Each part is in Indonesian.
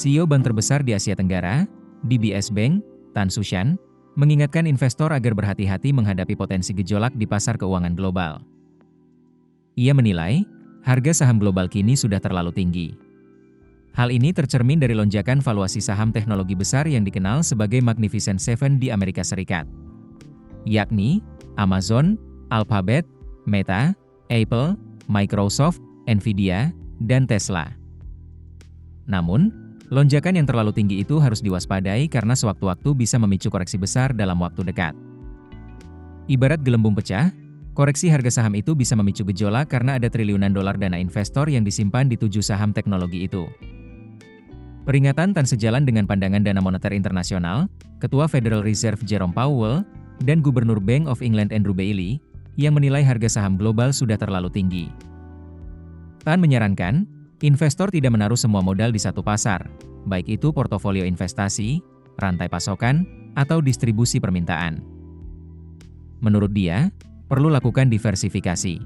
CEO bank terbesar di Asia Tenggara, DBS Bank, Tan Su-shan, mengingatkan investor agar berhati-hati menghadapi potensi gejolak di pasar keuangan global. Ia menilai, harga saham global kini sudah terlalu tinggi. Hal ini tercermin dari lonjakan valuasi saham teknologi besar yang dikenal sebagai Magnificent Seven di Amerika Serikat, yakni Amazon, Alphabet, Meta, Apple, Microsoft, Nvidia, dan Tesla. Namun, lonjakan yang terlalu tinggi itu harus diwaspadai karena sewaktu-waktu bisa memicu koreksi besar dalam waktu dekat. Ibarat gelembung pecah, koreksi harga saham itu bisa memicu gejolak karena ada triliunan dolar dana investor yang disimpan di 7 saham teknologi itu. Peringatan Tan sejalan dengan pandangan Dana Moneter Internasional, Ketua Federal Reserve Jerome Powell, dan Gubernur Bank of England Andrew Bailey, yang menilai harga saham global sudah terlalu tinggi. Tan menyarankan, investor tidak menaruh semua modal di satu pasar, baik itu portofolio investasi, rantai pasokan, atau distribusi permintaan. Menurut dia, perlu lakukan diversifikasi.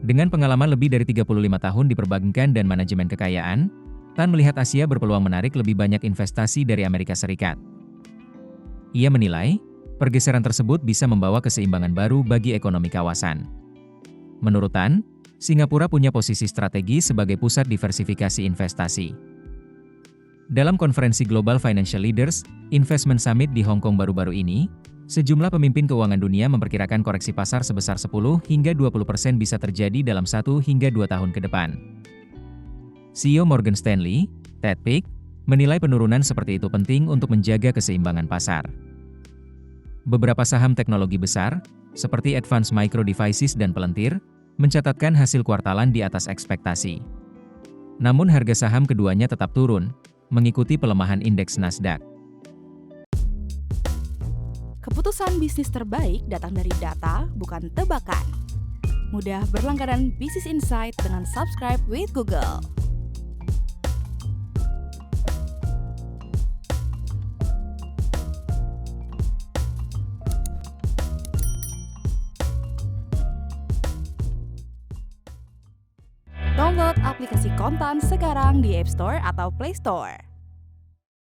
Dengan pengalaman lebih dari 35 tahun di perbankan dan manajemen kekayaan, Tan melihat Asia berpeluang menarik lebih banyak investasi dari Amerika Serikat. Ia menilai, pergeseran tersebut bisa membawa keseimbangan baru bagi ekonomi kawasan. Menurut Tan, Singapura punya posisi strategis sebagai pusat diversifikasi investasi. Dalam konferensi Global Financial Leaders Investment Summit di Hong Kong baru-baru ini, sejumlah pemimpin keuangan dunia memperkirakan koreksi pasar sebesar 10 hingga 20% bisa terjadi dalam 1 hingga 2 tahun ke depan. CEO Morgan Stanley, Ted Pick, menilai penurunan seperti itu penting untuk menjaga keseimbangan pasar. Beberapa saham teknologi besar, seperti Advanced Micro Devices dan Palantir, mencatatkan hasil kuartalan di atas ekspektasi. Namun harga saham keduanya tetap turun, mengikuti pelemahan indeks Nasdaq. Keputusan bisnis terbaik datang dari data, bukan tebakan. Mudah berlangganan Business Insight dengan subscribe with Google. Download aplikasi Kontan sekarang di App Store atau Play Store.